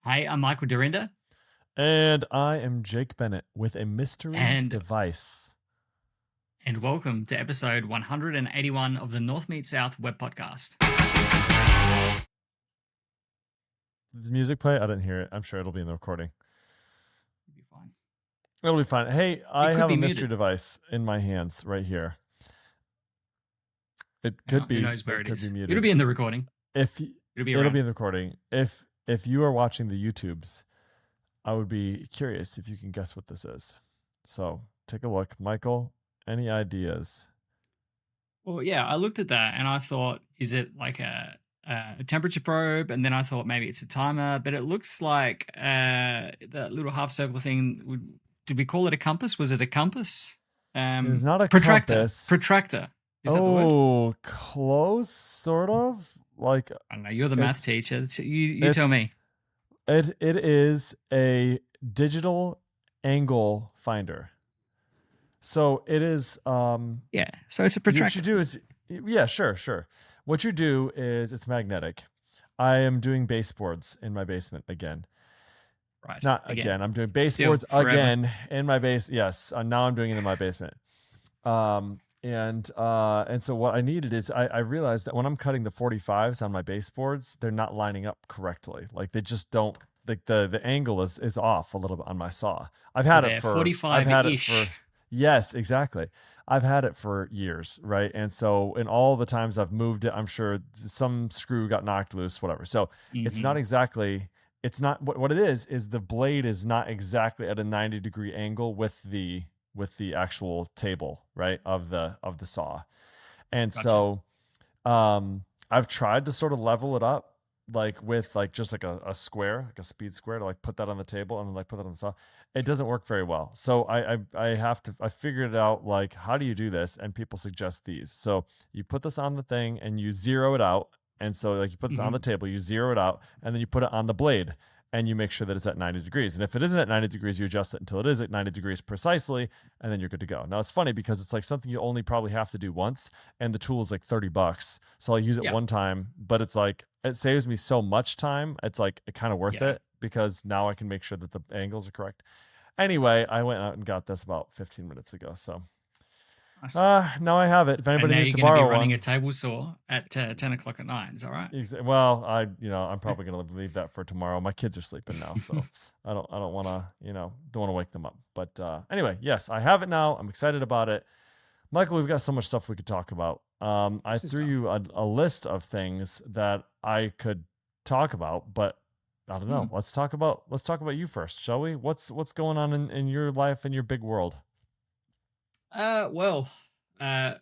Hey, I'm Michael Dorinda, And I am Jake Bennett with a mystery and device. welcome to episode 181 of the North Meet South web podcast. Does music play? I didn't hear it. I'm sure it'll be in the recording. You'll be fine. It'll be fine. Hey, It I could have a be mystery muted. device in my hands right here. It You could know, who be. knows where It it could be is? It'll muted. be in the recording. If It'll be it'll be around. in the recording. If you are watching the YouTubes, I would be curious if you can guess what this is. So take a look, Michael. Any ideas? Well, yeah, I looked at that and I thought, is it like a temperature probe? And then I thought maybe it's a timer, but it looks like that little half circle thing. Did we call it a compass? Was it a compass? It is not a Protractor. compass. Protractor. Is that the word? Oh, close, sort of. Like I don't know. You're the math it's teacher. You tell it's me. it is a digital angle finder. So it is Yeah. So it's a what you protractor. do is yeah, sure. What you do is it's magnetic. I am doing baseboards in my basement again. Right. Not Again. again. I'm doing Still baseboards forever. again in my base. Yes, now I'm doing it in my basement. And so what I needed is I realized that when I'm cutting the 45s on my baseboards, they're not lining up correctly. Like they just don't, like the angle is off a little bit on my saw. So they're 45 I've had it ish. for yes, exactly. I've had it for years, right? And so in all the times I've moved it, I'm sure some screw got knocked loose, whatever. So it's Mm-hmm. not exactly, it's not what it is the blade is not exactly at a 90-degree angle with the actual table, right, of the saw. And Gotcha. so I've tried to sort of level it up like with like just like a square, like a speed square to like put that on the table and then like put that on the saw. It doesn't work very well. So I have to I figured it out like how do you do this? And people suggest these. So you put this on the thing and you zero it out. And so like you put this on Mm-hmm. the table, you zero it out, and then you put it on the blade and you make sure that it's at 90 degrees. And if it isn't at 90 degrees, you adjust it until it is at 90 degrees precisely, and then you're good to go. Now it's funny because it's like something you only probably have to do once, and the tool is like $30. So I'll use it Yeah. one time, but it's like it saves me so much time. It's like kind of worth Yeah. it because now I can make sure that the angles are correct. Anyway, I went out and got this about 15 minutes ago. So Nice. now I have it. If And anybody now needs you're to going to be borrow running a one, table saw at 10 o'clock at night. Is that right? well, I'm probably gonna leave that for tomorrow. My kids are sleeping now, so I don't want to don't want to wake them up. But anyway, yes, I have it now. I'm excited about it. Michael, we've got so much stuff we could talk about. I Lots of threw stuff. you a list of things that I could talk about, but I don't Hmm. know. Let's talk about you first, shall we? What's going on in your life and your big world? Well, uh,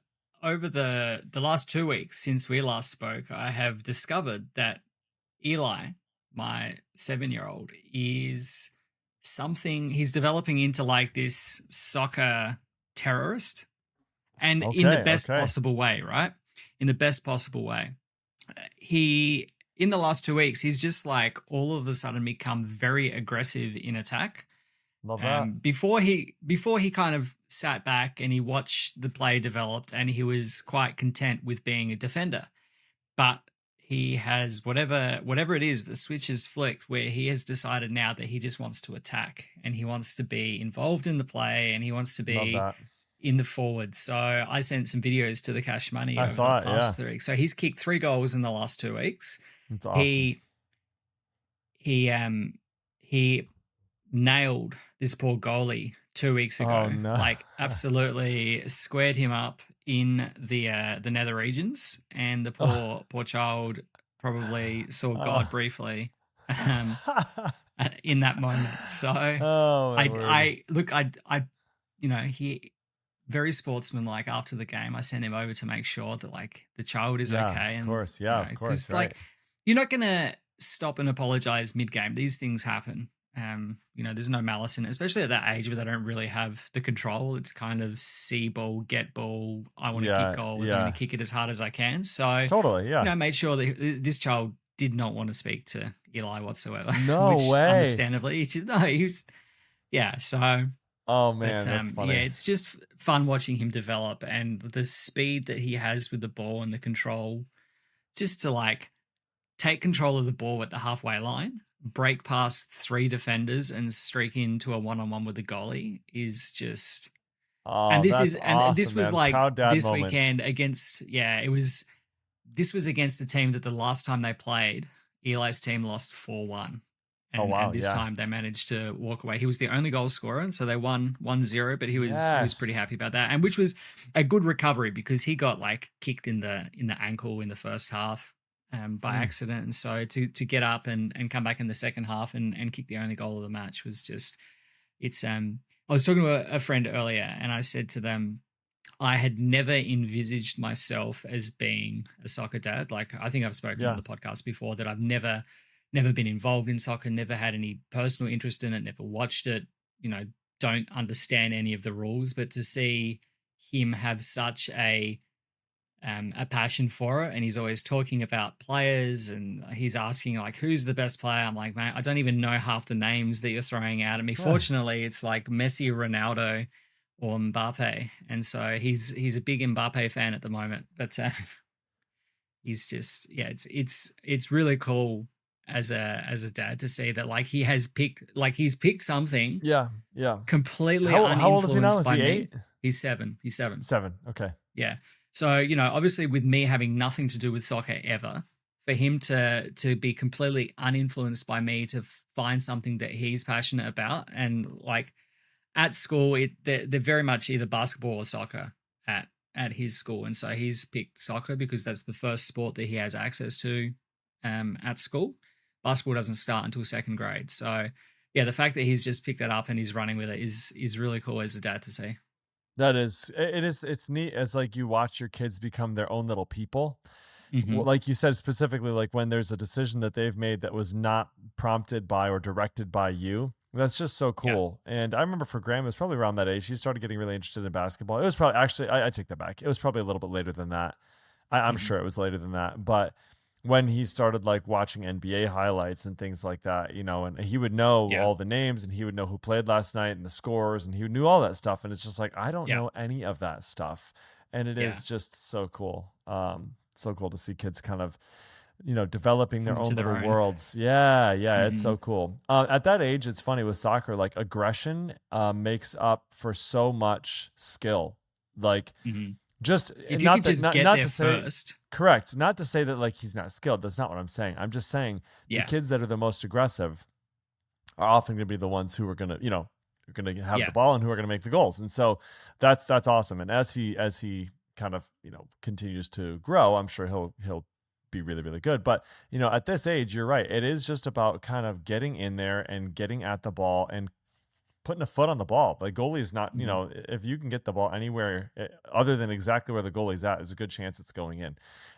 over the last 2 weeks since we last spoke, I have discovered that Eli, my 7-year-old, is something he's developing into like this soccer terrorist, and in the best Okay. possible way, right? In the best possible way. He in the last 2 weeks, he's just like all of a sudden become very aggressive in attack. Love that. Before he kind of sat back and he watched the play developed, and he was quite content with being a defender. But he has whatever it is, the switch is flicked where he has decided now that he just wants to attack and he wants to be involved in the play and he wants to Love be that. in the forward. So I sent some videos to the Cash Money I over the saw it. past Yeah. 3 weeks. So he's kicked 3 goals in the last 2 weeks. It's awesome. He he um he nailed this poor goalie 2 weeks Oh ago. no. Like absolutely squared him up in the nether regions, and the poor child probably saw God Oh. briefly um, in that moment. So Oh my word. I look, he very sportsmanlike after the game. I sent him over to make sure that like the child is Yeah, okay, of and course. Yeah, of course. because Right. like you're not gonna stop and apologize mid game. These things happen. There's no malice in it, especially at that age where they don't really have the control. It's kind of see ball, get ball. I want to kick Yeah. goals. I'm going Yeah. to kick it as hard as I can. So, Totally. Yeah. made sure that this child did not want to speak to Eli whatsoever, No which way. understandably, he was, yeah. So, Oh but man, that's yeah, funny. it's just fun watching him develop and the speed that he has with the ball and the control, just to like take control of the ball at the halfway line. break past 3 defenders and streak into a one-on-one with the goalie is just. And Oh, this that's is, and this awesome, was man. like Proud dad this moments. weekend against, it was, this was against a team that the last time they played, Eli's team lost 4-1. Oh And wow, this yeah. time they managed to walk away. He was the only goal scorer, and so they won 1-0, but he was pretty Yes. happy about that. And which was a good recovery because he got like kicked in the ankle in the first half by Mm, accident. And so to get up and come back in the second half and kick the only goal of the match was just, it's I was talking to a friend earlier and I said to them, I had never envisaged myself as being a soccer dad. Like I think I've spoken on yeah. the podcast before that I've never been involved in soccer, never had any personal interest in it, never watched it, don't understand any of the rules, but to see him have such a passion for it, and he's always talking about players, and he's asking like, "Who's the best player?" I'm like, "Man, I don't even know half the names that you're throwing out at me." Fortunately, it's like Messi, Ronaldo, or Mbappe, and so he's a big Mbappe fan at the moment. But he's just, it's really cool as a dad to see that like he's picked something Yeah. Yeah. completely How old is he now? uninfluenced Is by he me. 8? He's 7. He's 7. 7. Okay. Yeah. So, obviously with me having nothing to do with soccer ever, for him to be completely uninfluenced by me to find something that he's passionate about, and like at school they're very much either basketball or soccer at his school, and so he's picked soccer because that's the first sport that he has access to at school. Basketball doesn't start until second grade. So, yeah, the fact that he's just picked that up and he's running with it is really cool as a dad to see. That is, it is, it's neat as like you watch your kids become their own little people. Hmm. Like you said, specifically, like when there's a decision that they've made that was not prompted by or directed by you. That's just so Yeah. cool. And I remember for Graham, it was probably around that age. She started getting really interested in basketball. It was probably actually, I take that back. It was probably a little bit later than that. I'm Hmm. sure it was later than that. But when he started like watching NBA highlights and things like that, and he would know Yeah. all the names and he would know who played last night and the scores and he knew all that stuff. And it's just like, I don't Yeah. know any of that stuff. And it Yeah. is just so cool. So cool to see kids kind of, developing their Come to own their little own. worlds. Yeah. Yeah. It's Hmm. so cool. At that age, it's funny with soccer, like aggression makes up for so much skill. Like, Hmm. just If you not could that just get not there to say first. correct, not to say that like he's not skilled. That's not what I'm saying. I'm just saying the Yeah. kids that are the most aggressive are often going to be the ones who are going to, are going to have the Yeah. ball and who are going to make the goals. And so that's awesome. And as he kind of, continues to grow, I'm sure he'll be really, really good. But, at this age, you're right. It is just about kind of getting in there and getting at the ball and putting a foot on the ball. The goalie is not, Hmm. if you can get the ball anywhere other than exactly where the goalie's at, there's a good chance it's going in.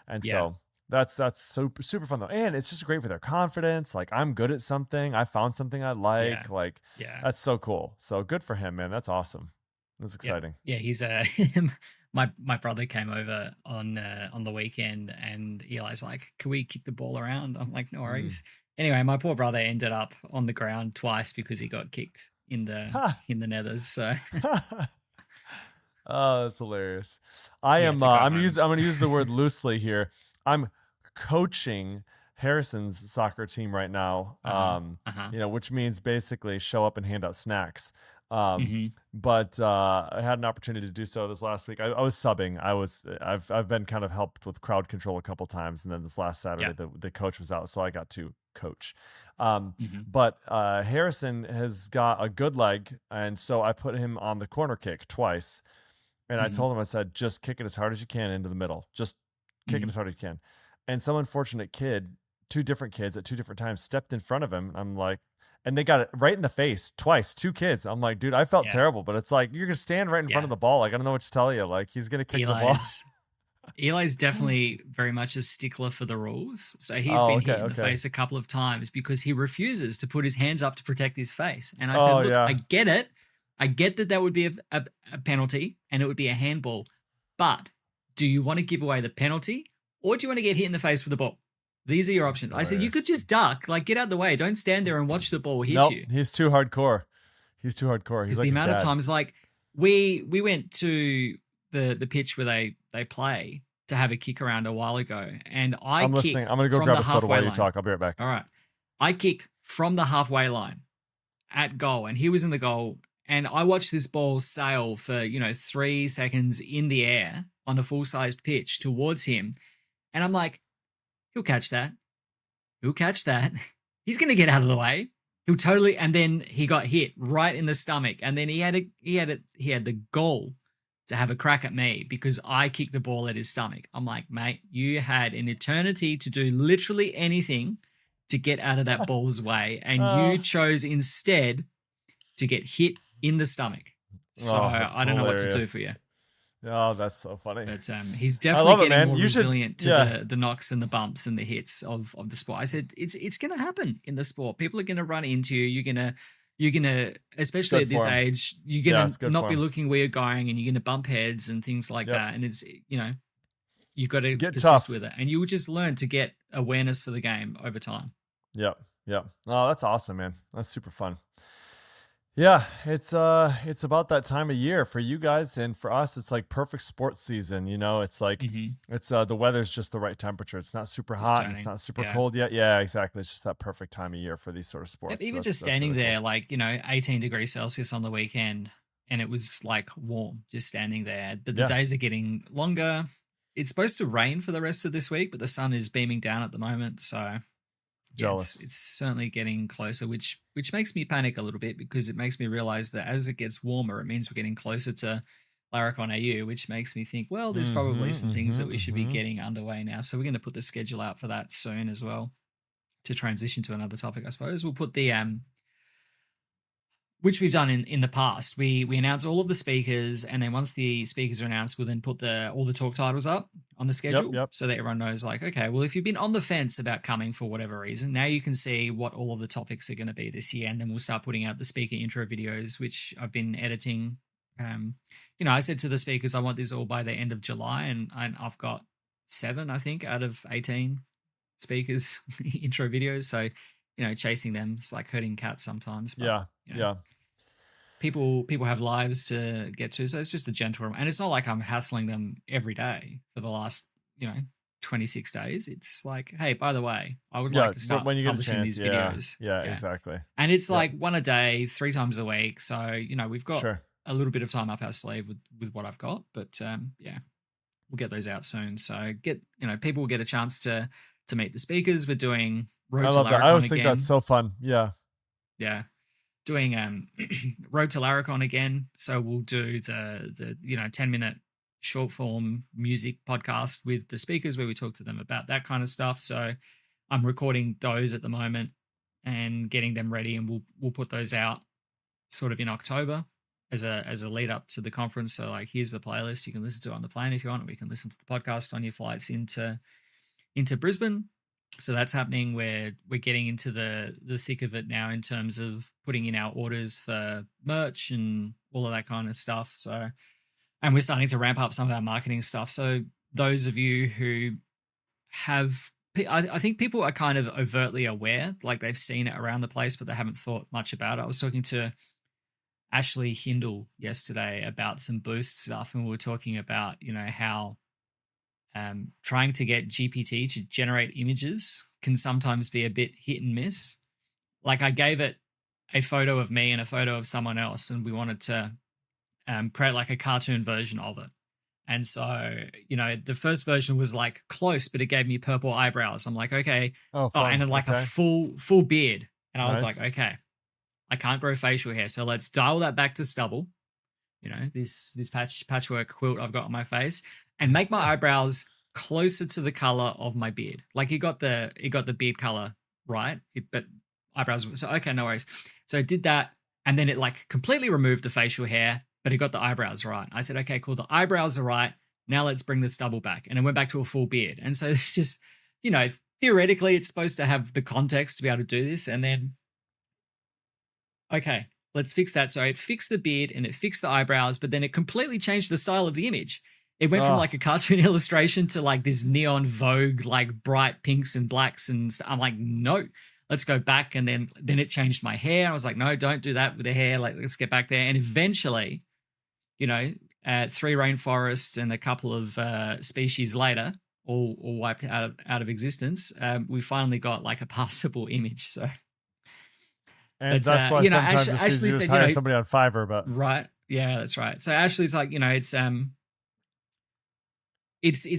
And Yeah. so that's super fun though. And it's just great for their confidence. Like I'm good at something. I found something I Yeah. like. Like Yeah. that's so cool. So good for him, man. That's awesome. That's Yeah. exciting. Yeah. He's my brother came over on the weekend, and Eli's like, "Can we kick the ball around?" I'm like, "No Mm. worries." Anyway, my poor brother ended up on the ground twice because he got kicked in the Ha! nethers. So Oh, that's hilarious. I he had am to go I'm home. I'm going to use the word loosely here. I'm coaching Harrison's soccer team right now. Uh-huh. Uh-huh. Which means basically show up and hand out snacks. Um, Hmm. but I had an opportunity to do so this last week. I was subbing. I've been kind of helped with crowd control a couple times, and then this last Saturday Yeah. the coach was out, so I got to coach. Hmm. But Harrison has got a good leg, and so I put him on the corner kick twice. And I Hmm. told him, I said, just kick it as hard as you can into the middle. Just kick it Hmm. as hard as you can. And some unfortunate kid, two different kids at two different times stepped in front of him. I'm like, and they got it right in the face twice, two kids. I'm like, dude, I felt Yeah. terrible, but it's like, you're going to stand right in front of Yeah. the ball. Like, I don't know what to tell you. Like, he's going to kick the ball. Eli's Eli's definitely very much a stickler for the rules. So he's Oh, been okay. hit in the Okay. face a couple of times because he refuses to put his hands up to protect his face. And I said, Oh, look, I yeah. get it. I get that would be a penalty and it would be a handball. But do you want to give away the penalty or do you want to get hit in the face with the ball? These are your That's options. I said, you could hilarious. just duck, like get out of the way. Don't stand there and watch the ball hit Nope. you. He's too hardcore. He's too hardcore. He's Because like the his amount of dad. times, like we went to the pitch where they play to have a kick around a while ago, and I I'm listening. kicked I'm going to go from grab the a soda halfway while you line. talk. I'll be right back. All right, I kicked from the halfway line at goal, and he was in the goal. And I watched this ball sail for 3 seconds in the air on a full-sized pitch towards him, and I'm like, he'll catch that. He'll catch that. He's gonna get out of the way. He'll totally. And then he got hit right in the stomach, and then he had the goal to have a crack at me because I kicked the ball at his stomach. I'm like, mate, you had an eternity to do literally anything to get out of that ball's way, and you chose instead to get hit in the stomach. So I don't know what to do for you. Oh, that's so funny. But he's definitely getting more resilient to the knocks and the bumps and the hits of the sport. I said it's going to happen in the sport. People are going to run into you. You're gonna, especially at this age, you're gonna not be looking where you're going, and you're gonna bump heads and things like that. And it's you've got to persist with it, and you will just learn to get awareness for the game over time. Yep. Oh, that's awesome, man. That's super fun. Yeah, it's about that time of year for you guys, and for us, it's like perfect sports season. It's like it's the weather's just the right temperature. It's not super hot, it's not super cold yet. Yeah, exactly. It's just that perfect time of year for these sort of sports. Even just standing really there, cool. Like 18 degrees Celsius on the weekend, and it was like warm just standing there. But the days are getting longer. It's supposed to rain for the rest of this week, but the sun is beaming down at the moment, so. Jealous. It's certainly getting closer, which makes me panic a little bit, because it makes me realize that as it gets warmer, it means we're getting closer to Laracon AU, which makes me think, well, there's probably some things that we should be getting underway now. So we're going to put the schedule out for that soon as well, to transition to another topic, I suppose. We'll put the which we've done in the past. We announce all of the speakers, and then once the speakers are announced, we'll then put all the talk titles up on the schedule, so that everyone knows, like, okay, well, if you've been on the fence about coming for whatever reason, now you can see what all of the topics are going to be this year, and then we'll start putting out the speaker intro videos, which I've been editing. I said to the speakers, I want this all by the end of July, and I've got 7, I think, out of 18 speakers intro videos. So, chasing them, it's like herding cats sometimes. But, yeah. People have lives to get to, so it's just a gentle, and it's not like I'm hassling them every day for the last 26 days. It's like, hey, by the way, I would like to start when you publishing these videos. Yeah, exactly. And it's like 1 a day, 3 times a week. So we've got a little bit of time up our sleeve with what I've got, but we'll get those out soon. So people will get a chance to meet the speakers. We're doing Road to Laracon. I always think that's so fun. Yeah. Doing Road to Laracon again. So we'll do the 10-minute short form music podcast with the speakers, where we talk to them about that kind of stuff. So I'm recording those at the moment and getting them ready, and we'll put those out sort of in October as a lead up to the conference. So, like, here's the playlist you can listen to on the plane if you want. We can listen to the podcast on your flights into Brisbane. So that's happening. We're getting into the thick of it now in terms of putting in our orders for merch and all of that kind of stuff. So, and we're starting to ramp up some of our marketing stuff. So those of you who I think people are kind of overtly aware, like they've seen it around the place, but they haven't thought much about it. I was talking to Ashley Hindle yesterday about some Boost stuff, and we were talking about, how trying to get GPT to generate images can sometimes be a bit hit and miss. Like, I gave it a photo of me and a photo of someone else, and we wanted to create like a cartoon version of it. And so, the first version was like close, but it gave me purple eyebrows. I'm like, okay. And like a full beard. And I was like, okay, I can't grow facial hair. So let's dial that back to stubble. This patchwork quilt I've got on my face, and make my eyebrows closer to the color of my beard. Like, it got the beard color right, but eyebrows. So, okay, no worries. So I did that, and then it like completely removed the facial hair, but it got the eyebrows right. I said, okay, cool. The eyebrows are right. Now let's bring the stubble back. And it went back to a full beard. And so it's just, theoretically it's supposed to have the context to be able to do this. And then, okay, let's fix that. So it fixed the beard and it fixed the eyebrows, but then it completely changed the style of the image. It went from like a cartoon illustration to like this neon Vogue, like bright pinks and blacks. And I'm like, no, let's go back. And then it changed my hair. I was like, no, don't do that with the hair. Like, let's get back there. And eventually, 3 rainforests and a couple of species later, all wiped out of existence, we finally got like a passable image. So And But that's why you know, sometimes it's Ashley easier to just said, you hire know, somebody on Fiverr. But right, yeah, that's right. So Ashley's like, you know, it's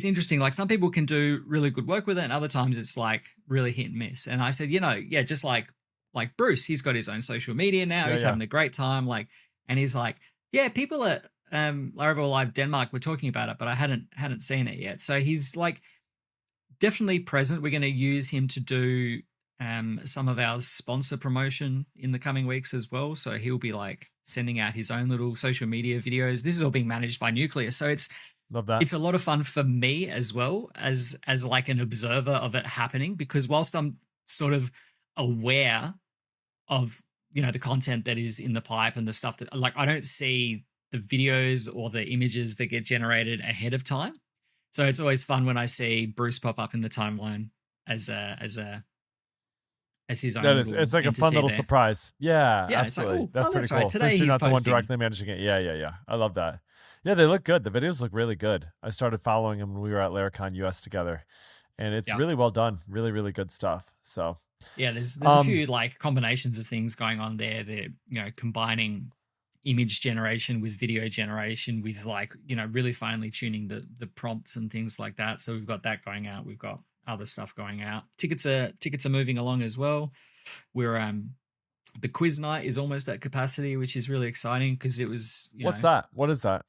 interesting. Like some people can do really good work with it, and other times it's like really hit and miss. And I said, you know, yeah, just like Bruce, he's got his own social media now. yeah, He's yeah. having a great time. Like, and he's like, yeah, people at Laravel Live Denmark were talking about it, but I hadn't seen it yet. So he's like definitely present. We're going to use him to do some of our sponsor promotion in the coming weeks as well. So he'll be like sending out his own little social media videos. This is all being managed by Nucleus, so Love that. it's a lot of fun for me as well as like an observer of it happening, because whilst I'm sort of aware of, you know, the content that is in the pipe and the stuff that, like, I don't see the videos or the images that get generated ahead of time. So it's always fun when I see Bruce pop up in the timeline as his own That is, little it's like a fun entity little there. surprise. Yeah, Yeah, it's like, absolutely. oh, That's pretty that's right. cool. Today Since you're he's not the one posting. directly managing it. Yeah, yeah, yeah. I love that. Yeah, they look good. The videos look really good. I started following them when we were at Laracon US together, and it's Yeah. really well done. Really, really good stuff. So Yeah, there's a few like combinations of things going on there. They're, you know, combining image generation with video generation with, like, you know, really finely tuning the prompts and things like that. So we've got that going out. We've got other stuff going out. Tickets are moving along as well. We're the quiz night is almost at capacity, which is really exciting because it was, you what's know, that? What is that?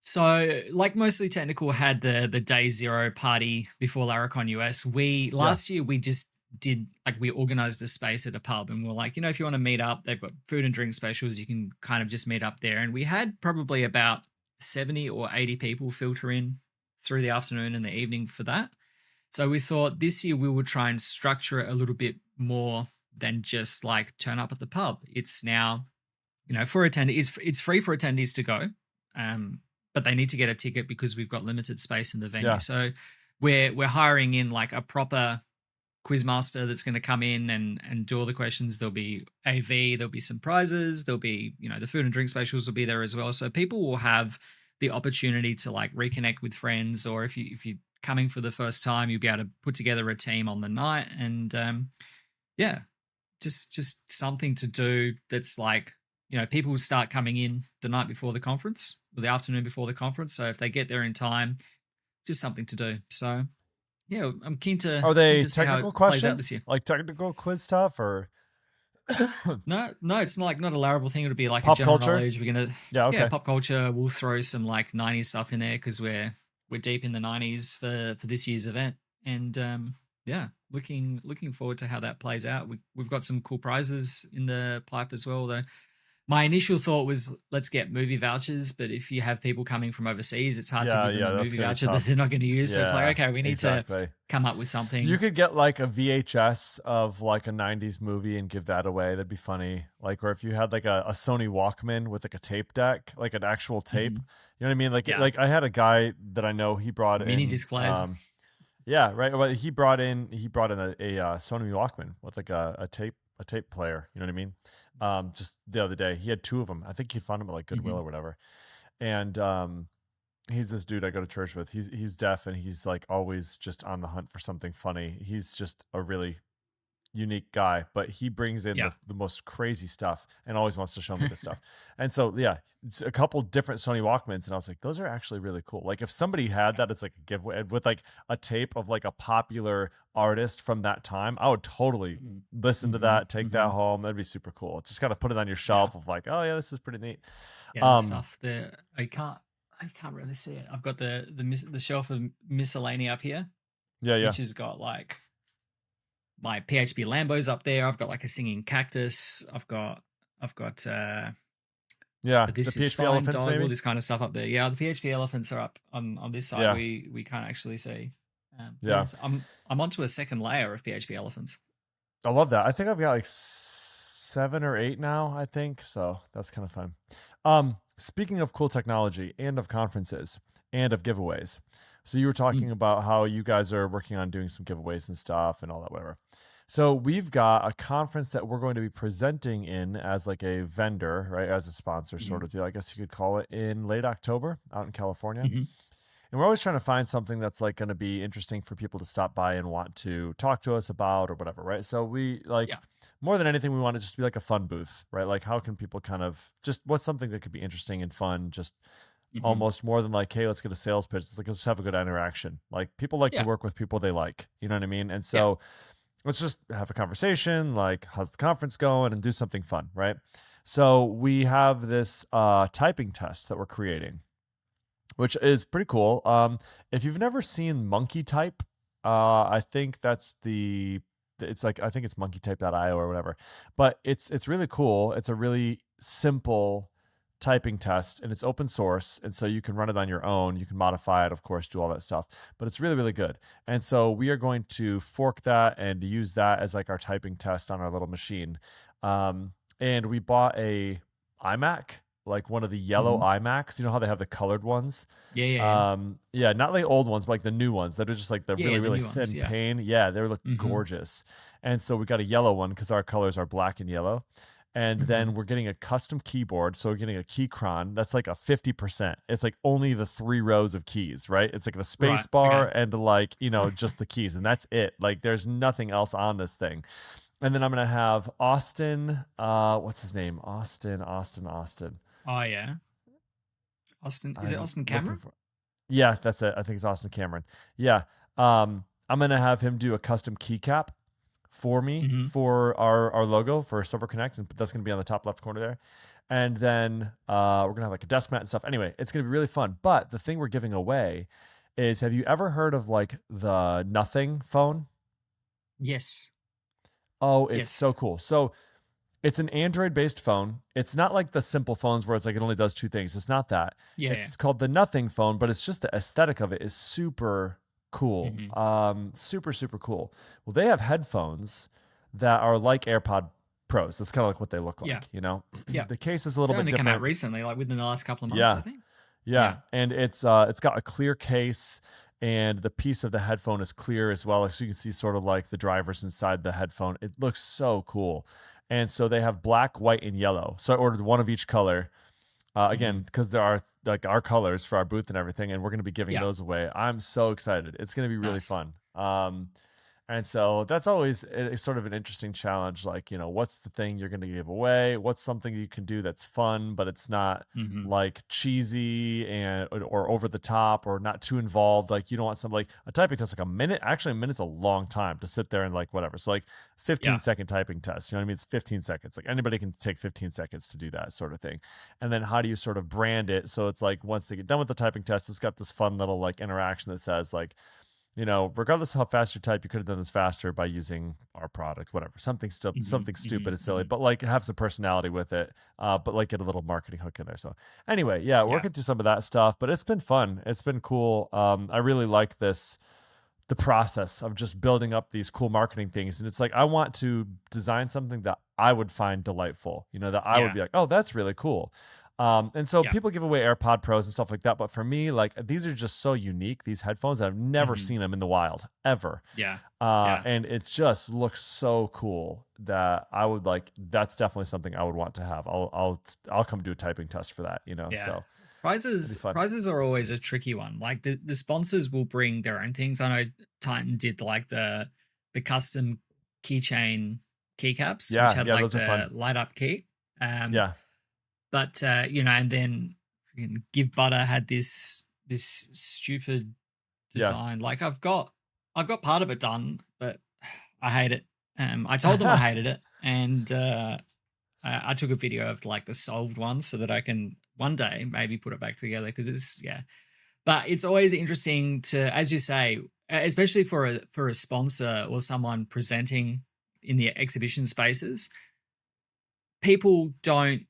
so, like Mostly Technical had the day zero party before Laracon US. We last year we just did, like, we organized a space at a pub, and we're like, you know, if you want to meet up, they've got food and drink specials. You can kind of just meet up there. And we had probably about 70 or 80 people filter in through the afternoon and the evening for that. So we thought this year we would try and structure it a little bit more than just like turn up at the pub. It's now, you know, for attendees, it's free for attendees to go. But they need to get a ticket because we've got limited space in the venue. Yeah. So we're hiring in like a proper quizmaster that's going to come in and do all the questions. There'll be AV, there'll be some prizes, there'll be, you know, the food and drink specials will be there as well. So people will have the opportunity to like reconnect with friends, or if you're coming for the first time, you'll be able to put together a team on the night, and yeah, just something to do that's like, you know, people start coming in the night before the conference or the afternoon before the conference. So if they get there in time, just something to do. So yeah, I'm keen to Are they see how technical it plays out this questions? year. Like technical quiz stuff, or No, it's not like not a Laravel thing. It'll be like pop a general culture? knowledge. We're gonna Yeah, okay. pop culture. We'll throw some like 90s stuff in there because we're deep in the 90s for this year's event, and yeah, looking forward to how that plays out. We've got some cool prizes in the pipe as well, though. My initial thought was, let's get movie vouchers, but if you have people coming from overseas, it's hard to give them a that's movie gonna be voucher that tough. they're not going to use. So it's like, Yeah, okay, we need exactly. to come up with something. You could get like a VHS of like a 90s movie and give that away. That'd be funny. Like, or if you had like a Sony Walkman with like a tape deck, like an actual tape. Mhm. You know what I mean? Like, Yeah. like I had a guy that I know, he brought Mini in disc players. yeah, right. Well, he brought in a Sony Walkman with like a tape player. You know what I mean? Just the other day, he had two of them. I think he found them at like Goodwill or whatever. And he's this dude I go to church with. He's deaf, and he's like always just on the hunt for something funny. He's just a really unique guy, but he brings in the most crazy stuff and always wants to show me this stuff. And so, yeah, it's a couple different Sony Walkmans. And I was like, those are actually really cool. Like if somebody had that, it's like a giveaway with like a tape of like a popular artist from that time. I would totally listen to that, take that home. That'd be super cool. Just got to put it on your shelf of like, oh yeah, this is pretty neat. Yeah, stuff there. I can't really see it. I've got the shelf of miscellany up here. Yeah. Which has got like my PHP Lambos up there. I've got like a singing cactus. I've got yeah, this the is PHP fine, elephants, dog, maybe all this kind of stuff up there. Yeah, the PHP elephants are up on this side. Yeah. We can't actually see. Yeah, I'm onto a second layer of PHP elephants. I love that. I think I've got like 7 or 8 now, I think. So that's kind of fun. Speaking of cool technology and of conferences and of giveaways. So you were talking about how you guys are working on doing some giveaways and stuff and all that, whatever. So we've got a conference that we're going to be presenting in as like a vendor, right? As a sponsor sort of deal, I guess you could call it, in late October out in California. and we're always trying to find something that's like going to be interesting for people to stop by and want to talk to us about or whatever, right? So we like Yeah. more than anything, we want to just be like a fun booth, right? Like how can people kind of just what's something that could be interesting and fun, just Hmm. almost more than like, hey, let's get a sales pitch. It's like let's have a good interaction. Like people like to Yeah. work with people they like, you know what I mean? And Yeah. so let's just have a conversation, like how's the conference going, and do something fun, right? So we have this typing test that we're creating, which is pretty cool. If you've never seen Monkey Type, I think that's the it's like I think it's monkeytype.io or whatever. But it's really cool. It's a really simple typing test and it's open source, and so you can run it on your own. You can modify it, of course, do all that stuff. But it's really, really good. And so we are going to fork that and use that as like our typing test on our little machine. And we bought a iMac, like one of the yellow Hmm. iMacs. You know how they have the colored ones? Yeah. Yeah. Yeah. Yeah, not like old ones, but like the new ones that are just like the Yeah. really, The really new ones. thin Yeah. pane. Yeah, they look Hmm. gorgeous. And so we got a yellow one because our colors are black and yellow. And Hmm. then we're getting a custom keyboard. So we're getting a Keychron that's like a 50%. It's like only the 3 rows of keys, right? It's like the space Right. bar Okay. and like, you know, just the keys. And that's it. Like there's nothing else on this thing. And then I'm gonna have Austin, what's his name? Austin. Oh yeah. Austin. Is it I'm Austin looking Cameron? for Yeah, that's it. I think it's Austin Cameron. Yeah. I'm gonna have him do a custom keycap for me Hmm. for our logo for Sober Connect, and that's gonna be on the top left corner there. And then we're gonna have like a desk mat and stuff. Anyway, it's gonna be really fun. But the thing we're giving away is, have you ever heard of like the Nothing phone? Yes. Oh, it's Yes. so cool. So it's an Android based phone. It's not like the simple phones where it's like it only does two things. It's not that. Yeah. It's called the Nothing phone, but it's just the aesthetic of it is super Yeah. cool. Hmm. Super, super cool. Well, they have headphones that are like AirPod Pros. That's kind of like what they look Yeah. like, you know? Yeah. The case is a little They bit only came out different. recently, like within the last couple of months, I Yeah. think. Yeah. Yeah. And it's got a clear case, and the piece of the headphone is clear as well. So you can see sort of like the drivers inside the headphone. It looks so cool. And so they have black, white, and yellow. So I ordered one of each color. Hmm. Again, because there are like our colors for our booth and everything, and we're going to be giving Yeah. those away. I'm so excited. It's going to be really Nice. fun. And so that's always a sort of an interesting challenge. Like, you know, what's the thing you're going to give away? What's something you can do that's fun, but it's not Hmm. like cheesy and or over the top or not too involved. Like you don't want something like a typing test, like a minute. Actually, a minute's a long time to sit there and like whatever. So like 15 Yeah. second typing test. You know what I mean? It's 15 seconds. Like anybody can take 15 seconds to do that sort of thing. And then how do you sort of brand it? So it's like once they get done with the typing test, it's got this fun little like interaction that says like, you know, regardless of how fast you type, you could have done this faster by using our product, whatever. Something still Hmm. something stupid Hmm. and silly, Hmm. but like have some personality with it. But like get a little marketing hook in there. So anyway, yeah, Yeah. working through some of that stuff, but it's been fun. It's been cool. I really like the process of just building up these cool marketing things. And it's like I want to design something that I would find delightful, you know, that I would Yeah. be like, oh, that's really cool. And so Yeah. people give away AirPod Pros and stuff like that. But for me, like these are just so unique, these headphones. I've never Hmm. seen them in the wild ever. Yeah. Yeah. And it just looks so cool that I would like, that's definitely something I would want to have. I'll come do a typing test for that, you know? Yeah. So it'd be Prizes fun. prizes are always a tricky one. Like the sponsors will bring their own things. I know Titan did like the custom keychain keycaps, which Yeah. had Yeah. like Those are fun. the light up key. Um, Yeah. but and then Give Butter had this stupid Yeah. design. Like I've got part of it done, but I hate it. I told them I hated it, and I took a video of like the solved one so that I can one day maybe put it back together because it's yeah. But it's always interesting to, as you say, especially for a sponsor or someone presenting in the exhibition spaces, people don't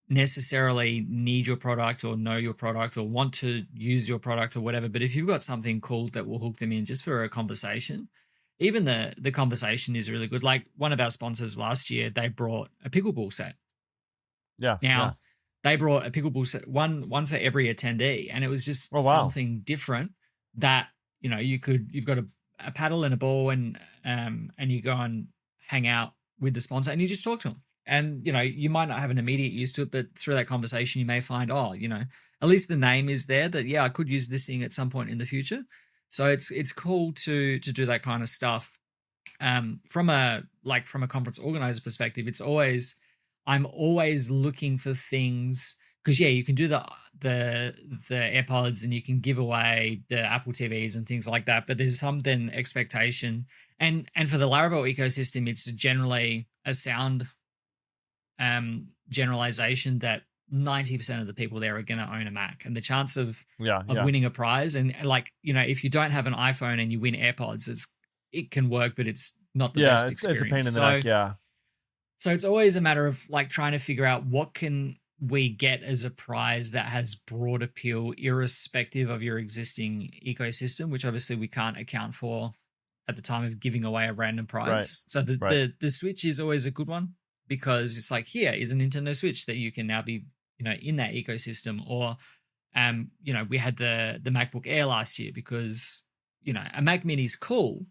necessarily need your product or know your product or want to use your product or whatever. But if you've got something cool that will hook them in just for a conversation, even the conversation is really good. Like one of our sponsors last year, they brought a pickleball set. Yeah. Yeah. Now they brought a pickleball set, one for every attendee, and it was just Oh, wow. something different that you've got a paddle and a ball, and you go and hang out with the sponsor and you just talk to them. And, you might not have an immediate use to it, but through that conversation, you may find, oh, at least the name is there that, yeah, I could use this thing at some point in the future. So it's cool to do that kind of stuff. From a conference organizer perspective, I'm always looking for things, because you can do the AirPods and you can give away the Apple TVs and things like that, but there's something expectation, and for the Laravel ecosystem, it's generally a sound generalization that 90% of the people there are going to own a Mac, and the chance of winning a prize, and if you don't have an iPhone and you win AirPods, it can work, but it's not the best experience. It's a pain in the neck. Yeah. So it's always a matter of trying to figure out what can we get as a prize that has broad appeal, irrespective of your existing ecosystem, which obviously we can't account for at the time of giving away a random prize. Right. So the Switch is always a good one, because it's here is a Nintendo Switch that you can now be, in that ecosystem. Or, we had the MacBook Air last year, because, a Mac Mini is cool,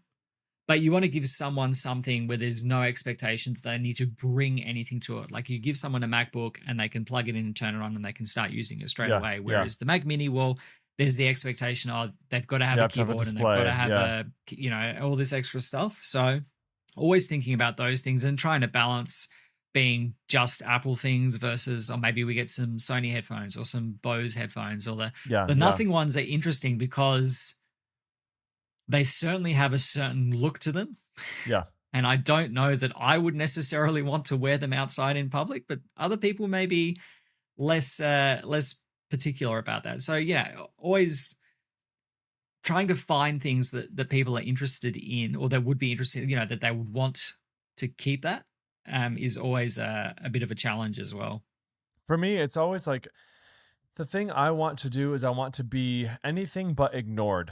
but you want to give someone something where there's no expectation that they need to bring anything to it. Like, you give someone a MacBook and they can plug it in and turn it on and they can start using it straight away. Whereas the Mac Mini, there's the expectation of they've got to have a keyboard and they've got to have all this extra stuff. So always thinking about those things and trying to balance being just Apple things versus, or maybe we get some Sony headphones or some Bose headphones, or the nothing ones are interesting because they certainly have a certain look to them. Yeah. And I don't know that I would necessarily want to wear them outside in public, but other people may be less particular about that. So always trying to find things that people are interested in, or that would be interested, that they would want to keep that, is always a bit of a challenge as well. For me, it's always the thing I want to do is I want to be anything but ignored.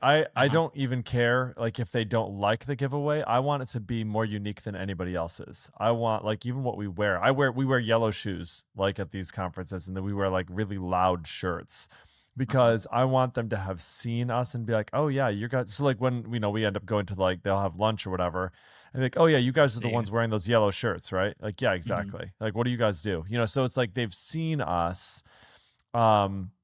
I don't even care if they don't like the giveaway. I want it to be more unique than anybody else's. I want even what we wear. We wear yellow shoes at these conferences, and then we wear really loud shirts, because I want them to have seen us and be like, oh yeah, you guys. So when we end up going to they'll have lunch or whatever, and oh yeah, you guys are the ones wearing those yellow shirts, right? Yeah, exactly. Mm-hmm. What do you guys do? So it's they've seen us.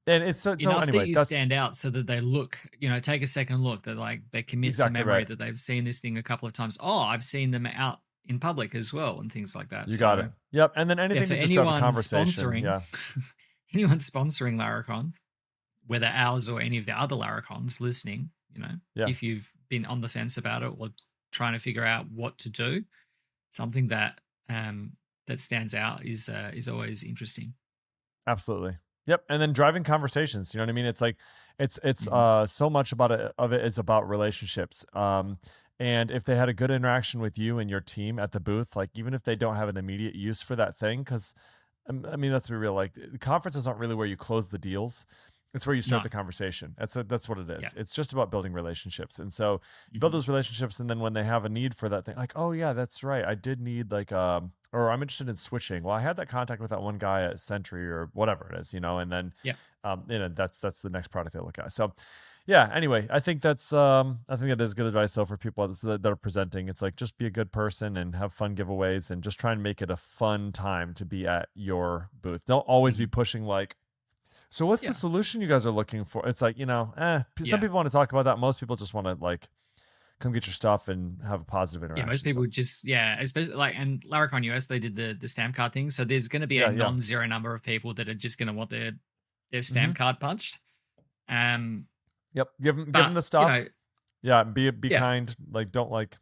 And it's so enough anyway, that you stand out, so that they look, take a second look, that they commit to memory, that they've seen this thing a couple of times. Oh, I've seen them out in public as well, and things like that. You got it. Yep. And then anything to just have a conversation. Anyone sponsoring Laracon, whether ours or any of the other Laracons listening, if you've been on the fence about it or trying to figure out what to do, something that stands out is always interesting. Absolutely. Yep. And then driving conversations, you know what I mean? It's it's so much of it is about relationships. And if they had a good interaction with you and your team at the booth, even if they don't have an immediate use for that thing, because I mean, let's be real, the conferences aren't really where you close the deals. It's where you start the conversation. That's what it is. Yeah. It's just about building relationships. And so you build those relationships, and then when they have a need for that thing, oh yeah, that's right, I did need or I'm interested in switching. Well, I had that contact with that one guy at Sentry or whatever it is, and then that's the next product they look at. So yeah, anyway, I think that is good advice though for people that are presenting. It's just be a good person and have fun giveaways, and just try and make it a fun time to be at your booth. Don't always be pushing so what's the solution you guys are looking for? It's some people want to talk about that. Most people just want to come get your stuff and have a positive interaction. Yeah, most people especially and Laracon US, they did the stamp card thing. So there's going to be a non-zero number of people that are just going to want their stamp card punched. Yep. Give them the stuff. Be kind. Don't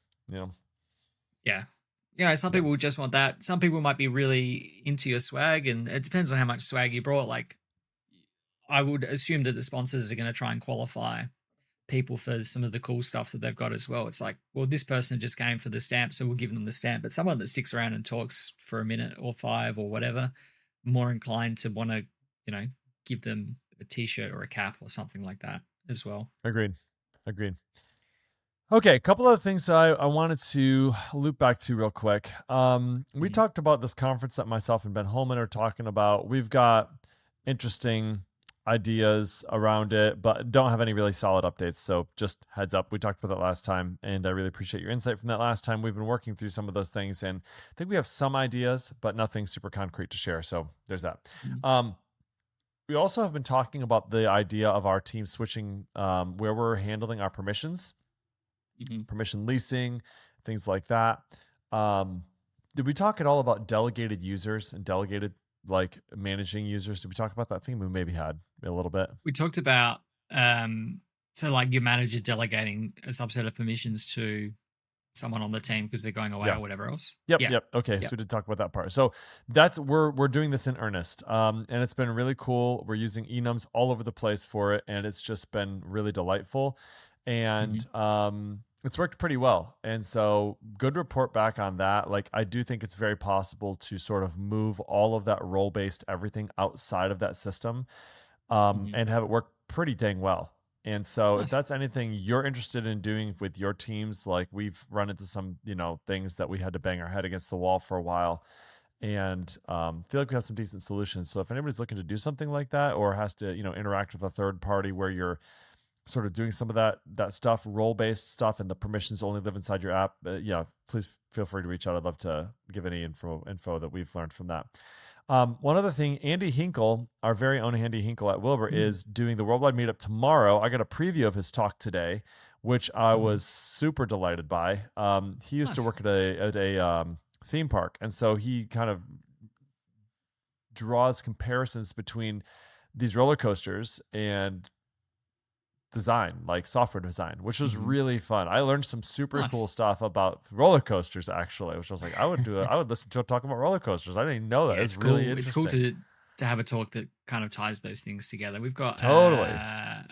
Yeah. Some people just want that. Some people might be really into your swag, and it depends on how much swag you brought. I would assume that the sponsors are going to try and qualify people for some of the cool stuff that they've got as well. It's well, this person just came for the stamp, so we'll give them the stamp. But someone that sticks around and talks for a minute or 5 or whatever, more inclined to want to, give them a t-shirt or a cap or something like that as well. Agreed. Okay, a couple of things I wanted to loop back to real quick. We talked about this conference that myself and Ben Holman are talking about. We've got interesting ideas around it, but don't have any really solid updates. So just heads up, we talked about that last time, and I really appreciate your insight from that last time. We've been working through some of those things, and I think we have some ideas, but nothing super concrete to share. So there's that. We also have been talking about the idea of our team switching where we're handling our permissions, permission leasing, things like that. Did we talk at all about delegated users and delegated like managing users? Did we talk about that? I think we maybe had a little bit. We talked about so like your manager delegating a subset of permissions to someone on the team because they're going away or whatever else. Yep. Okay, so we did talk about that part. So that's we're doing this in earnest, and it's been really cool. We're using enums all over the place for it, and it's just been really delightful, and it's worked pretty well. And so good report back on that. Like I do think it's very possible to sort of move all of that role-based everything outside of that system, and have it work pretty dang well. And so if that's anything you're interested in doing with your teams, like we've run into some, things that we had to bang our head against the wall for a while, and feel like we have some decent solutions. So if anybody's looking to do something like that, or has to, interact with a third party where you're sort of doing some of that stuff, role-based stuff, and the permissions only live inside your app, please feel free to reach out. I'd love to give any info that we've learned from that. One other thing, Andy Hinkle, our very own Andy Hinkle at Wilbur, is doing the Worldwide Meetup tomorrow. I got a preview of his talk today, which I was super delighted by. He used to work at a theme park, and so he kind of draws comparisons between these roller coasters and design, like software design, which was really fun. I learned some super cool stuff about roller coasters, actually, which I was like, I would listen to a talk about roller coasters. I didn't even know that. It's cool. Really interesting. It's cool to have a talk that kind of ties those things together. We've got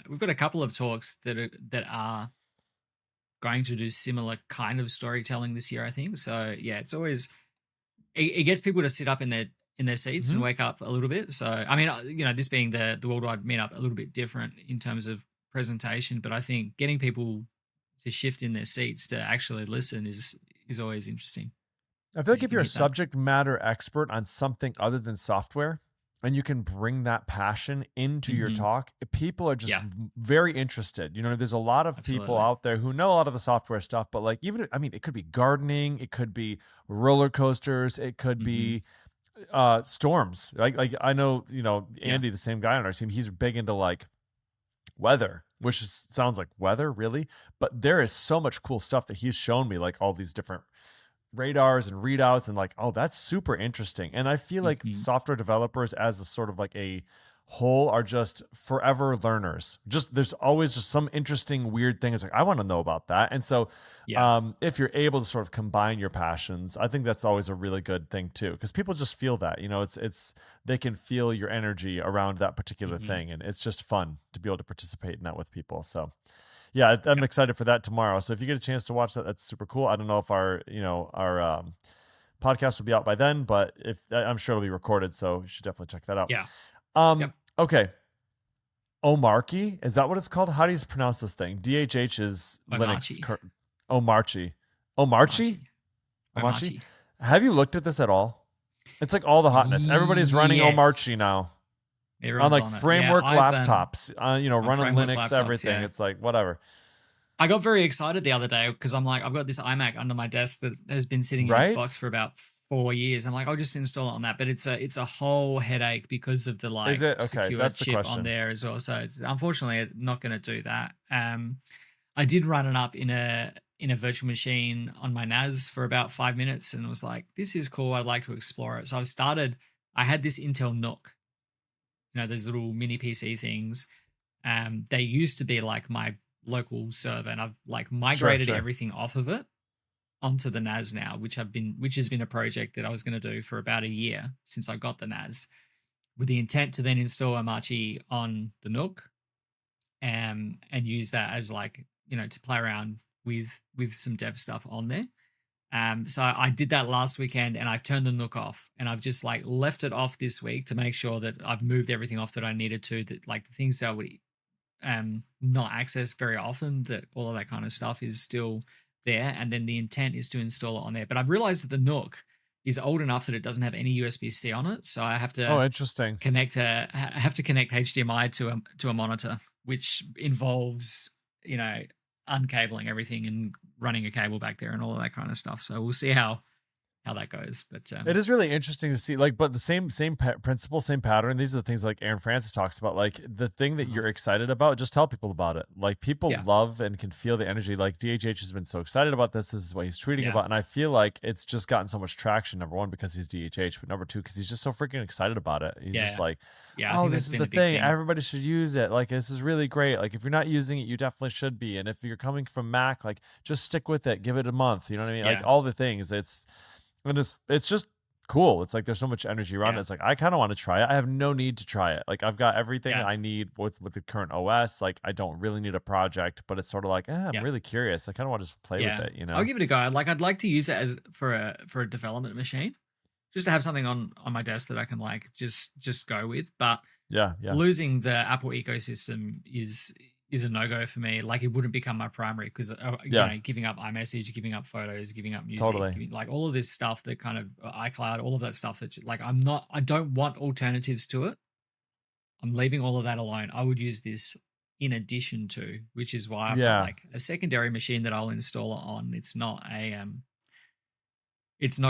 we've got a couple of talks that are going to do similar kind of storytelling this year, I think. So yeah, it's always it gets people to sit up in their seats and wake up a little bit. So I mean, this being the Worldwide Meetup, a little bit different in terms of presentation, but I think getting people to shift in their seats to actually listen is always interesting. I feel like if you're a subject matter expert on something other than software, and you can bring that passion into your talk, people are just very interested. There's a lot of people out there who know a lot of the software stuff, but like it could be gardening, it could be roller coasters, it could be storms. Like I know, Andy, the same guy on our team, he's big into like weather, which sounds like weather, really, but there is so much cool stuff that he's shown me, like all these different radars and readouts, and like, oh, that's super interesting. And I feel like software developers as a sort of like a whole are just forever learners. There's always just some interesting weird thing. It's like, I want to know about that. And so if you're able to sort of combine your passions, I think that's always a really good thing too, because people just feel that, it's they can feel your energy around that particular thing, and it's just fun to be able to participate in that with people. So yeah, I'm excited for that tomorrow. So if you get a chance to watch that, that's super cool. I don't know if our podcast will be out by then, but I'm sure it'll be recorded, so you should definitely check that out. Okay. Omarchy, is that what it's called? How do you pronounce this thing? DHH is Omarchy. Linux. Omarchy? Have you looked at this at all? It's like all the hotness. Everybody's running Omarchy now. Everyone's on framework laptops, running Linux, laptops, everything. Yeah. It's like, whatever. I got very excited the other day because I'm like, I've got this iMac under my desk that has been sitting in its box for about 4 years. I'm like, I'll just install it on that. But it's a whole headache because of the secure chip on there as well. So it's unfortunately not going to do that. I did run it up in a virtual machine on my NAS for about 5 minutes and was like, this is cool. I'd like to explore it. So I had this Intel Nook, those little mini PC things. They used to be like my local server, and I've like migrated everything off of it onto the NAS now, which has been a project that I was going to do for about a year since I got the NAS, with the intent to then install Omarchy on the Nook, and use that as like, to play around with some dev stuff on there. So I did that last weekend, and I turned the Nook off, and I've just like left it off this week to make sure that I've moved everything off that I needed to, that like the things that I would not access very often, that all of that kind of stuff is still there. And then the intent is to install it on there. But I've realized that the Nook is old enough that it doesn't have any USB-C on it, so I have Oh, to interesting. connect HDMI to a monitor, which involves, uncabling everything and running a cable back there and all of that kind of stuff. So we'll see how that goes. But It is really interesting to see, like, but the same principle, same pattern. These are the things like Aaron Francis talks about. Like the thing that you're excited about, just tell people about it. Like people love and can feel the energy. Like DHH has been so excited about this. This is what he's tweeting about, and I feel like it's just gotten so much traction. Number one, because he's DHH, but number two, because he's just so freaking excited about it. He's just like, oh, this is the thing. Everybody should use it. Like this is really great. Like if you're not using it, you definitely should be. And if you're coming from Mac, like just stick with it. Give it a month. You know what I mean? Like all the things. And it's just cool. It's like there's so much energy around it. It's like I kind of want to try it. I have no need to try it. Like I've got everything I need with the current OS. Like I don't really need a project, but it's sort of like I'm really curious. I kind of want to just play with it. You know, I'll give it a go. Like I'd like to use it as for a development machine, just to have something on my desk that I can like just go with. But losing the Apple ecosystem is a no-go for me. Like it wouldn't become my primary because you know, giving up iMessage, giving up photos, giving up music, like all of this stuff that kind of iCloud, all of that stuff that like I don't want alternatives to it. I'm leaving all of that alone. I would use this in addition to, which is why I've got like a secondary machine that I'll install it on. It's not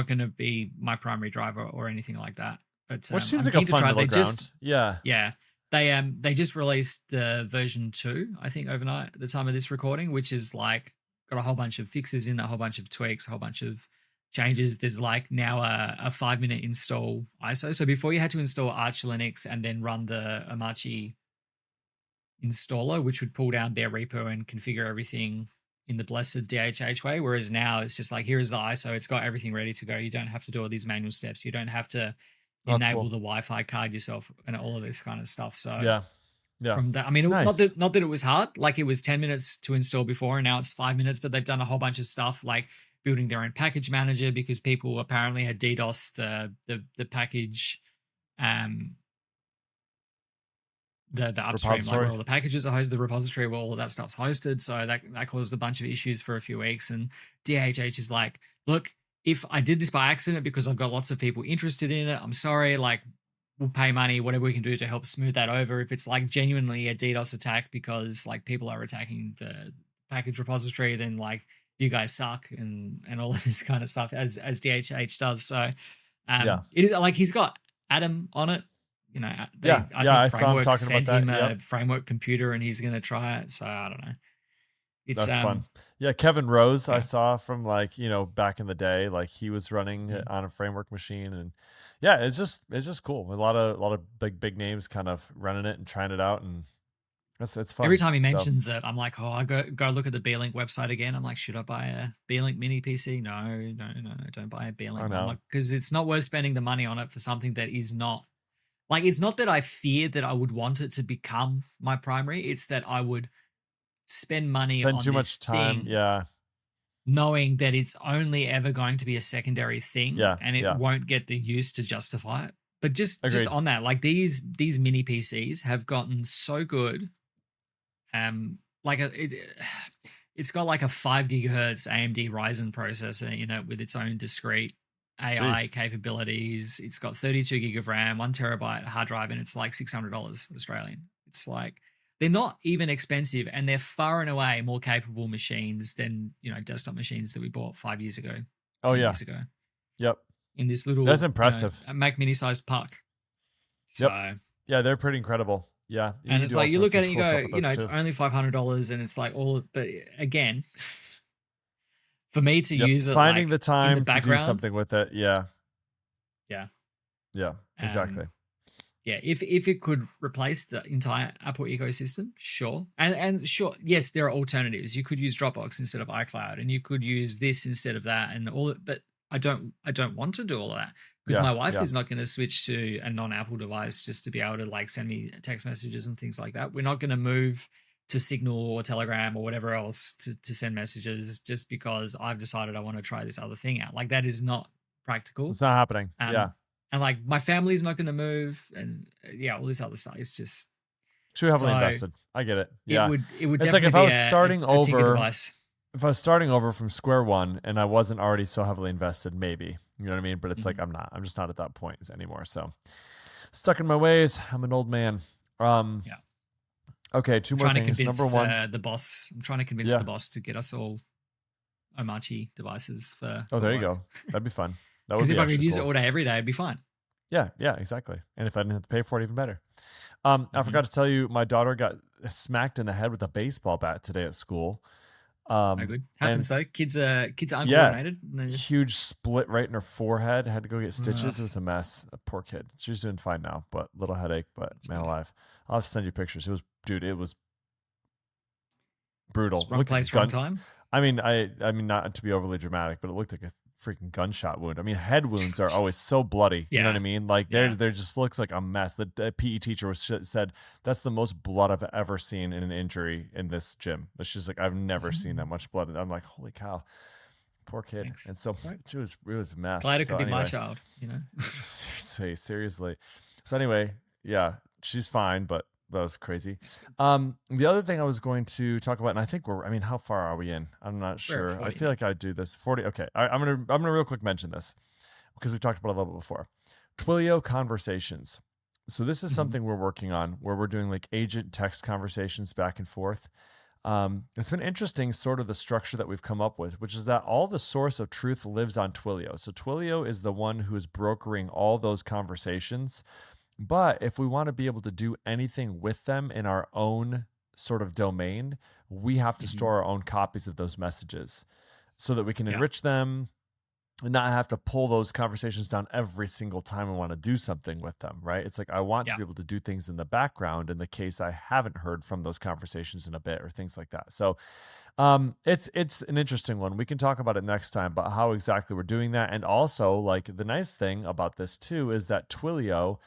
going to be my primary driver or anything like that. But which seems like a fun middle ground. Yeah. They just released the version 2, I think, overnight at the time of this recording, which is like got a whole bunch of fixes in, a whole bunch of tweaks, a whole bunch of changes. There's like now a 5-minute install ISO. So before you had to install Arch Linux and then run the Omarchy installer, which would pull down their repo and configure everything in the blessed DHH way. Whereas now it's just like, here is the ISO. It's got everything ready to go. You don't have to do all these manual steps. You don't have to enable the Wi-Fi card yourself and all of this kind of stuff. So from that, I mean, not that it was hard. Like it was 10 minutes to install before, and now it's 5 minutes. But they've done a whole bunch of stuff like building their own package manager because people apparently had DDoS the package, the upstream, like where all the packages are hosted, the repository where all of that stuff's hosted. So that caused a bunch of issues for a few weeks. And DHH is like, look, if I did this by accident because I've got lots of people interested in it, I'm sorry, like we'll pay money, whatever we can do to help smooth that over. If it's like genuinely a DDoS attack because like people are attacking the package repository, then like you guys suck and all of this kind of stuff as DHH does. So it is like he's got Adam on it. You know, I think Framework sent him a Framework computer and he's going to try it. So I don't know. That's fun. Yeah, Kevin Rose, I saw from like, you know, back in the day, like he was running it on a Framework machine, and it's just cool. A lot of big names kind of running it and trying it out, and it's fun. Every time he mentions it, I'm like, oh, I go look at the Beelink website again. I'm like, should I buy a Beelink mini PC? No, don't buy a Beelink. Because it's not worth spending the money on it for something that is not. Like, it's not that I fear that I would want it to become my primary. It's that I would spend money on too much time, knowing that it's only ever going to be a secondary thing, and it won't get the use to justify it. But just on that, like these mini PCs have gotten so good. Like it's got like a 5 gigahertz AMD Ryzen processor in it with its own discrete AI capabilities. It's got 32 gig of RAM, 1 terabyte hard drive, and it's like $600 Australian. It's like, they're not even expensive, and they're far and away more capable machines than, you know, desktop machines that we bought 5 years ago. Years ago. Yep. In this little, that's impressive, Mac Mini sized puck. So, yeah, they're pretty incredible. Yeah. And it's like, you look at it and you go, you know, it's only $500, and it's like but again, for me to use it, finding like, the time to do something with it. Yeah, exactly. If it could replace the entire Apple ecosystem, sure. And sure, yes, there are alternatives. You could use Dropbox instead of iCloud, and you could use this instead of that, and all. But I don't want to do all of that because my wife is not going to switch to a non-Apple device just to be able to like send me text messages and things like that. We're not going to move to Signal or Telegram or whatever else to send messages just because I've decided I want to try this other thing out. Like, that is not practical. It's not happening. And like, my family's not going to move, and all this other stuff. It's just too heavily invested. I get it. Yeah, it would. It's like if I was starting over, if I was starting over from square one and I wasn't already so heavily invested, maybe You know what I mean? But it's like Mhm. I'm just not at that point anymore. So stuck in my ways. I'm an old man. Um, Yeah. okay, two I'm more trying to things. Number convince one, the boss. I'm trying to convince the yeah. boss to get us all Omarchy devices Oh, for there you work. go. That'd be fun. That would Because be if I could actually use it cool. all day, every day, it'd be fine. Yeah, yeah, exactly. And if I didn't have to pay for it, even better. I Mm-hmm. forgot to tell you, my daughter got smacked in the head with a baseball bat today at school. No good. And Happens though. Kids are yeah, uncoordinated. huge split right in her forehead. Had to go get Uh, stitches. It was a mess. A poor kid. She's doing fine now, but little headache. But that's man good. alive, I'll have to send you pictures. It was, dude, it was It's brutal. It wrong looked like a place, wrong gun. time. I mean, not to be overly dramatic, but it looked like a freaking gunshot wound. I mean, head wounds are always so bloody. You know what I Yeah. mean? Like Yeah. there just looks like a mess. The PE teacher said that's the most blood I've ever seen in an injury in this gym. She's like, I've never seen that much blood. And I'm like, holy cow, poor kid. Thanks. And so That's right. it was a mess. Glad it So could be my anyway, child. seriously. So anyway, yeah, she's fine, but that was crazy. That's good. The other thing I was going to talk about, and I think I mean, how far are we in? I'm not We're at sure. I 40 feel now. like I do this 40. Okay. I'm gonna real quick mention this because we've talked about it a little bit before. Twilio conversations. So this is Mm-hmm. something we're working on where we're doing like agent text conversations back and forth. It's been interesting, sort of the structure that we've come up with, which is that all the source of truth lives on Twilio. So Twilio is the one who is brokering all those conversations. But if we want to be able to do anything with them in our own sort of domain, we have to Mm-hmm. store our own copies of those messages so that we can Yeah. enrich them and not have to pull those conversations down every single time I want to do something with them, right? It's like I want to Yeah. be able to do things in the background in the case I haven't heard from those conversations in a bit or things like that. So it's an interesting one. We can talk about it next time, but how exactly we're doing that. And also, like, the nice thing about this too is that Twilio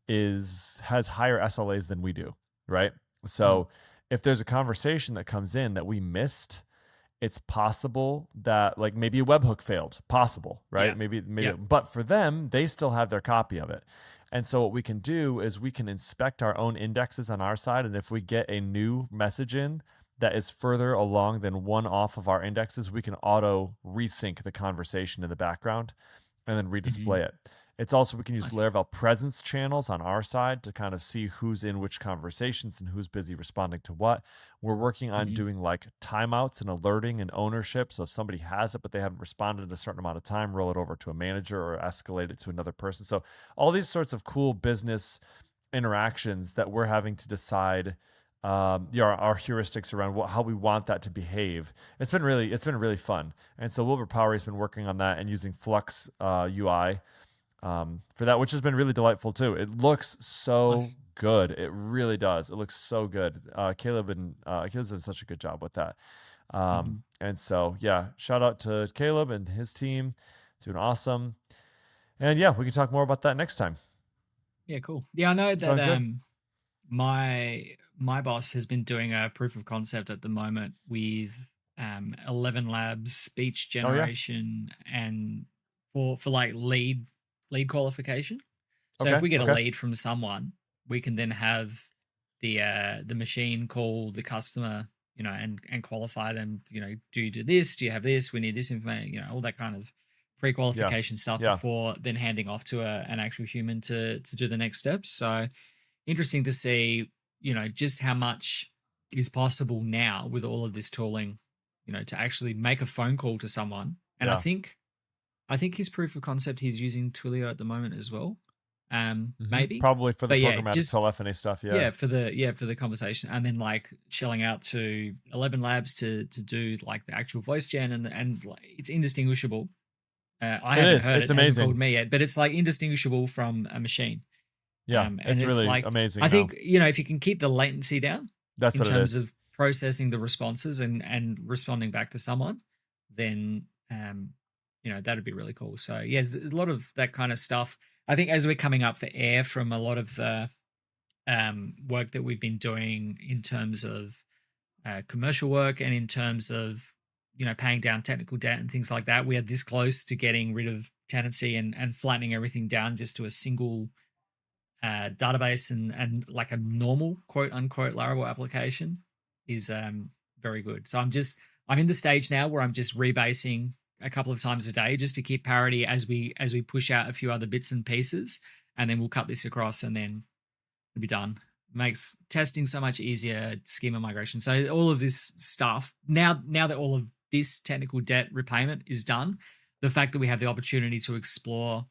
has higher SLAs than we do, right? Mm. So if there's a conversation that comes in that we missed, it's possible that like maybe a webhook failed. Possible, right? Yeah. Maybe, Yeah. but for them, they still have their copy of it. And so what we can do is we can inspect our own indexes on our side, and if we get a new message in that is further along than one off of our indexes, we can auto resync the conversation in the background and then Mm-hmm. redisplay it. It's also, we can use Nice. Laravel presence channels on our side to kind of see who's in which conversations and who's busy responding to what. We're working on Mm-hmm. doing like timeouts and alerting and ownership. So if somebody has it, but they haven't responded in a certain amount of time, roll it over to a manager or escalate it to another person. So all these sorts of cool business interactions that we're having to decide our heuristics around how we want that to behave. It's been really fun. And so Wilbur Powery has been working on that and using Flux UI for that, which has been really delightful too. It looks so Nice. good. It really does. It looks so good. Caleb's done such a good job with that. Mm-hmm. And so yeah, shout out to Caleb and his team, doing awesome. And yeah, we can talk more about that next time. Yeah. Cool. Yeah. I know that Sound good? my boss has been doing a proof of concept at the moment with 11 labs speech Oh yeah. generation and for like lead qualification. So if Okay. we get a Okay. lead from someone, we can then have the machine call the customer, and qualify them. Do you do this? Do you have this? We need this information. All that kind of Yeah. pre-qualification stuff Yeah. before then handing off to an actual human to do the next steps. So interesting to see, just how much is possible now with all of this tooling, to actually make a phone call to someone. And I Yeah. think his proof of concept he's using Twilio at the moment as well. Maybe. Probably for the But yeah, programmatic just telephony stuff. Yeah. yeah, for the conversation, and then like shelling out to 11 labs to do like the actual voice gen, and like, it's indistinguishable. I It haven't is. heard It's it, hasn't amazing. called me yet, but it's like indistinguishable from a machine. Yeah. And It's it's really like, I amazing now. think, if you can keep the latency down That's in what it terms is. of processing the responses and responding back to someone, then, that'd be really cool. So, yeah, there's a lot of that kind of stuff. I think as we're coming up for air from a lot of the work that we've been doing in terms of commercial work and in terms of, paying down technical debt and things like that, we are this close to getting rid of tenancy and flattening everything down just to a single database and like a normal quote unquote Laravel application is very good. So I'm in the stage now where I'm just rebasing a couple of times a day just to keep parity as we push out a few other bits and pieces, and then we'll cut this across and then it'll be done. Makes testing so much easier, schema migration. So all of this stuff, now that all of this technical debt repayment is done, the fact that we have the opportunity to explore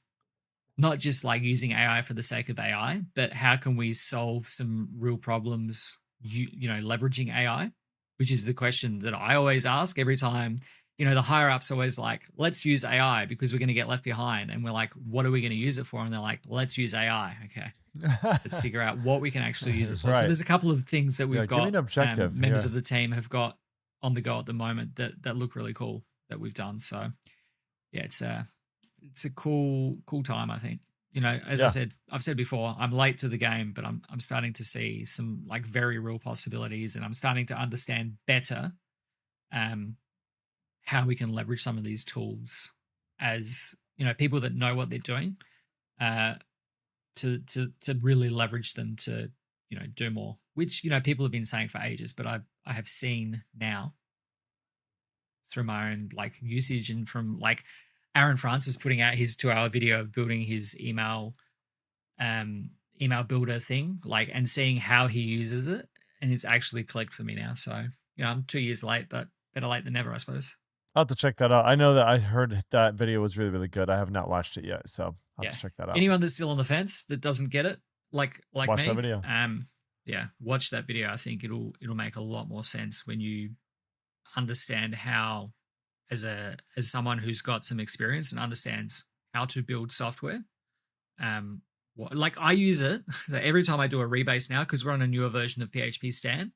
not just like using AI for the sake of AI, but how can we solve some real problems, you know, leveraging AI, which is the question that I always ask every time. You know, the higher ups always like, let's use AI because we're going to get left behind. And we're like, what are we going to use it for? And they're like, let's use AI. Okay. Let's figure out what we can actually use it for. Right. So there's a couple of things that we've give me got, an objective. members of the team have got on the go at the moment that look really cool that we've done. So yeah, it's a cool time, I think. You know, as I've said before, I'm late to the game, but I'm starting to see some like very real possibilities, and I'm starting to understand better how we can leverage some of these tools as, you know, people that know what they're doing, to really leverage them to, you know, do more, which, you know, people have been saying for ages, but I have seen now through my own like usage, and from like Aaron Francis putting out his 2-hour video of building his email builder thing, like, and seeing how he uses it, and it's actually clicked for me now. So, you know, I'm 2 years late, but better late than never, I suppose. I'll have to check that out. I know that I heard that video was really, really good. I have not watched it yet, so I'll have to check that out. Anyone that's still on the fence that doesn't get it, like watch me, that video. Yeah, watch that video. I think it'll make a lot more sense when you understand how, as someone who's got some experience and understands how to build software. Like I use it so every time I do a rebase now, because we're on a newer version of PHPStan.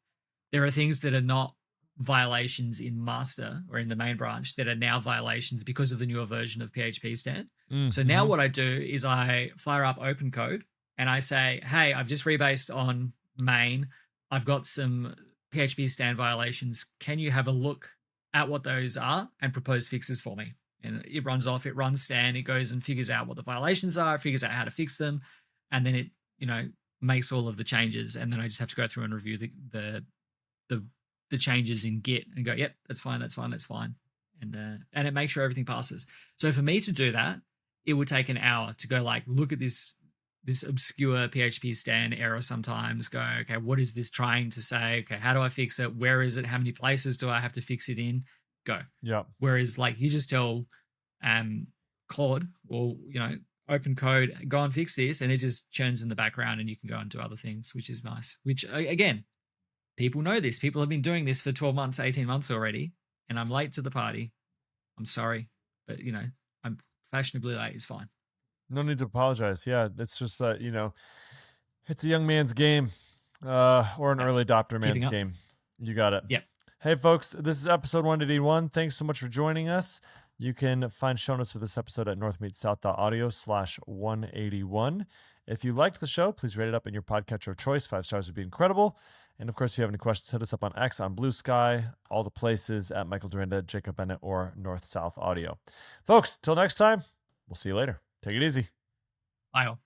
There are things that are not violations in master or in the main branch that are now violations because of the newer version of PHPStan. So now what I do is I fire up Opencode and I say, hey, I've just rebased on main. I've got some PHPStan violations. Can you have a look at what those are and propose fixes for me? And it runs off, it runs Stan, it goes and figures out what the violations are, figures out how to fix them, and then it, you know, makes all of the changes. And then I just have to go through and review the changes in Git and go, yep, that's fine. And it makes sure everything passes. So for me to do that, it would take an hour to go like, look at this obscure PHPStan error sometimes, go, okay, what is this trying to say? Okay, how do I fix it? Where is it? How many places do I have to fix it in? Go. Yeah. Whereas like you just tell Claude or, you know, Opencode, go and fix this, and it just churns in the background and you can go and do other things, which is nice. Which again, people know this. People have been doing this for 12 months, 18 months already, and I'm late to the party. I'm sorry, but you know, I'm fashionably late is fine. No need to apologize. Yeah, it's just that, you know, it's a young man's game, or an early adopter man's game. You got it. Yep. Hey, folks, this is episode 181. Thanks so much for joining us. You can find show notes for this episode at northmeetsouth.audio/181. If you liked the show, please rate it up in your podcatcher of choice. 5 stars would be incredible. And of course, if you have any questions, hit us up on X, on Blue Sky, all the places at Michael Dorinda, Jacob Bennett, or North South Audio. Folks, till next time, we'll see you later. Take it easy. Bye all.